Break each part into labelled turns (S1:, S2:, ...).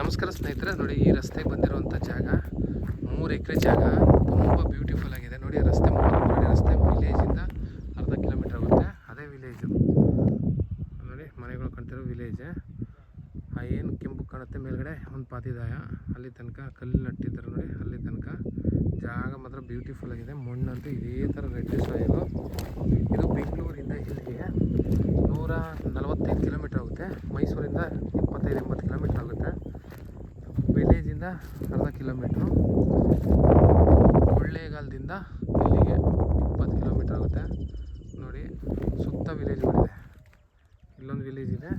S1: ನಮಸ್ಕಾರ ಸ್ನೇಹಿತರೆ, ನೋಡಿ ಈ ರಸ್ತೆಗೆ ಬಂದಿರುವಂಥ ಜಾಗ 3 ಎಕರೆ ಜಾಗ, ತುಂಬ ಬ್ಯೂಟಿಫುಲ್ ಆಗಿದೆ. ನೋಡಿ ರಸ್ತೆ 3 ರಸ್ತೆ ವಿಲೇಜಿಂದ ಅರ್ಧ ಕಿಲೋಮೀಟರ್ ಆಗುತ್ತೆ. ಅದೇ ವಿಲೇಜು ನೋಡಿ, ಮನೆಗಳು ಕಾಣ್ತಿರೋ ವಿಲೇಜ್. ಏನು ಕೆಂಪು ಕಾಣುತ್ತೆ ಮೇಲ್ಗಡೆ ಒಂದು ಪಾತಿದಾಯ, ಅಲ್ಲಿ ತನಕ ಕಲ್ಲು ನಟ್ಟಿದ್ದಾರೆ ನೋಡಿ, ಅಲ್ಲಿ ತನಕ ಜಾಗ ಮಾತ್ರ ಬ್ಯೂಟಿಫುಲ್ ಆಗಿದೆ. ಮಣ್ಣಂತೂ ಇದೇ ಥರ ರೆಡ್ ಸಾಯಿಲು. ಇದು ಬೆಂಗಳೂರಿಂದ ಇಲ್ಲಿಗೆ 145 ಕಿಲೋಮೀಟರ್ ಆಗುತ್ತೆ. ಮೈಸೂರಿಂದ 75-80 ಕಿಲೋಮೀಟರ್ ಆಗುತ್ತೆ. ವಿಲೇಜಿಂದ ಅರ್ಧ ಕಿಲೋಮೀಟ್ರು, ಕೊಳ್ಳೇಗಾಲದಿಂದ ಇಲ್ಲಿಗೆ 20 ಕಿಲೋಮೀಟರ್ ಆಗುತ್ತೆ. ನೋಡಿ ಸುತ್ತ ವಿಲೇಜ್ಗಳಿದೆ. ಇಲ್ಲೊಂದು ವಿಲೇಜ್ ಇದೆ,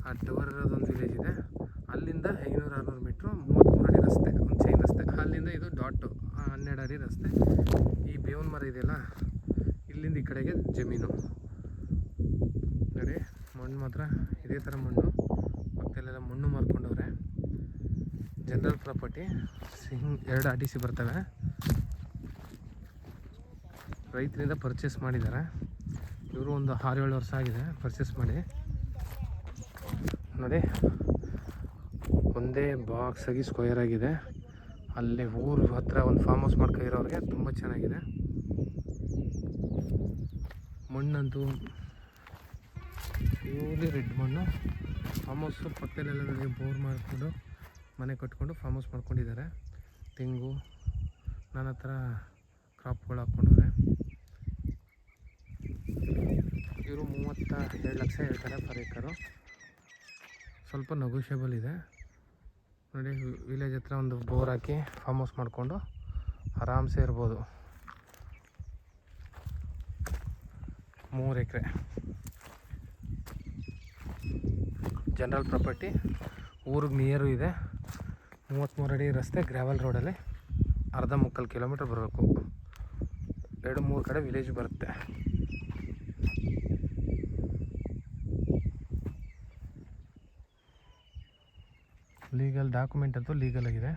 S1: ಆ ಟವರ್ ಇರೋದೊಂದು ವಿಲೇಜ್ ಇದೆ. ಅಲ್ಲಿಂದ 500-600 ಮೀಟ್ರು 33 ಅಡಿ ರಸ್ತೆ, ಒಂದು ಚೈನ್ ರಸ್ತೆ. ಅಲ್ಲಿಂದ ಇದು ಡಾಟು 12 ಅಡಿ ರಸ್ತೆ. ಈ ಬೇವಿನ ಮರ ಇದೆಯಲ್ಲ, ಇಲ್ಲಿಂದ ಈ ಕಡೆಗೆ ಜಮೀನು. ನೋಡಿ ಮಣ್ಣು ಮಾತ್ರ ಇದೇ ಥರ ಮಣ್ಣು, ಪಕ್ಕದಲ್ಲೆಲ್ಲ ಮಣ್ಣು ಮಾರ್ಕೊಂಡವ್ರೆ. ಜನರಲ್ ಪ್ರಾಪರ್ಟಿ 2 RTC ಬರ್ತವೆ. ರೈತರಿಂದ ಪರ್ಚೇಸ್ ಮಾಡಿದ್ದಾರೆ ಇವರು. ಒಂದು 6-7 ವರ್ಷ ಆಗಿದೆ ಪರ್ಚೇಸ್ ಮಾಡಿ. ನೋಡಿ ಒಂದೇ ಬಾಕ್ಸ್ ಆಗಿ ಸ್ಕ್ವೇರ್ ಆಗಿದೆ. ಅಲ್ಲೇ ಊರು ಹತ್ರ ಒಂದು ಫಾರ್ಮ್ ಹೌಸ್ ಮಾಡ್ಕೊಂಡಿರೋರಿಗೆ ತುಂಬ ಚೆನ್ನಾಗಿದೆ. ಮಣ್ಣಂತೂ ಪ್ಯೂರ್ಲಿ ರೆಡ್ ಮಣ್ಣು. ಫಾರ್ಮ್ ಹೌಸು ಪಕ್ಕದಲ್ಲೆಲ್ಲ ನೋಡಿ ಬೋರ್ ಮಾಡಿಕೊಂಡು ಮನೆ ಕಟ್ಕೊಂಡು ಫಾರ್ಮ್ ಹೌಸ್ ಮಾಡ್ಕೊಂಡಿದ್ದಾರೆ. ತೆಂಗು ನಾನಾ ಥರ ಕ್ರಾಪ್ಗಳು ಹಾಕ್ಕೊಂಡವ್ರೆ. ಇವರು 32 ಲಕ್ಷ ಹೇಳ್ತಾರೆ ಪರ್ ಏಕರು. ಸ್ವಲ್ಪ ನೆಗೋಷಿಯಬಲ್ ಇದೆ. ನೋಡಿ ವಿಲೇಜ್ ಹತ್ರ ಒಂದು ಬೋರ್ ಹಾಕಿ ಫಾರ್ಮ್ ಹೌಸ್ ಮಾಡಿಕೊಂಡು ಆರಾಮ್ಸೆ ಇರ್ಬೋದು. 3 ಎಕರೆ ಜನರಲ್ ಪ್ರಾಪರ್ಟಿ. ಊರಿಗೆ ನಿಯರು ಇದೆ. 33 ಅಡಿ ರಸ್ತೆ, ಗ್ರಾವೆಲ್ ರೋಡಲ್ಲಿ ಅರ್ಧ ಮುಕ್ಕಾಲು ಕಿಲೋಮೀಟ್ರ್ ಬರಬೇಕು. 2-3 ಕಡೆ ವಿಲೇಜ್ ಬರುತ್ತೆ. ಲೀಗಲ್ ಡಾಕ್ಯುಮೆಂಟ್ ಅಂತೂ ಲೀಗಲ್ ಆಗಿದೆ.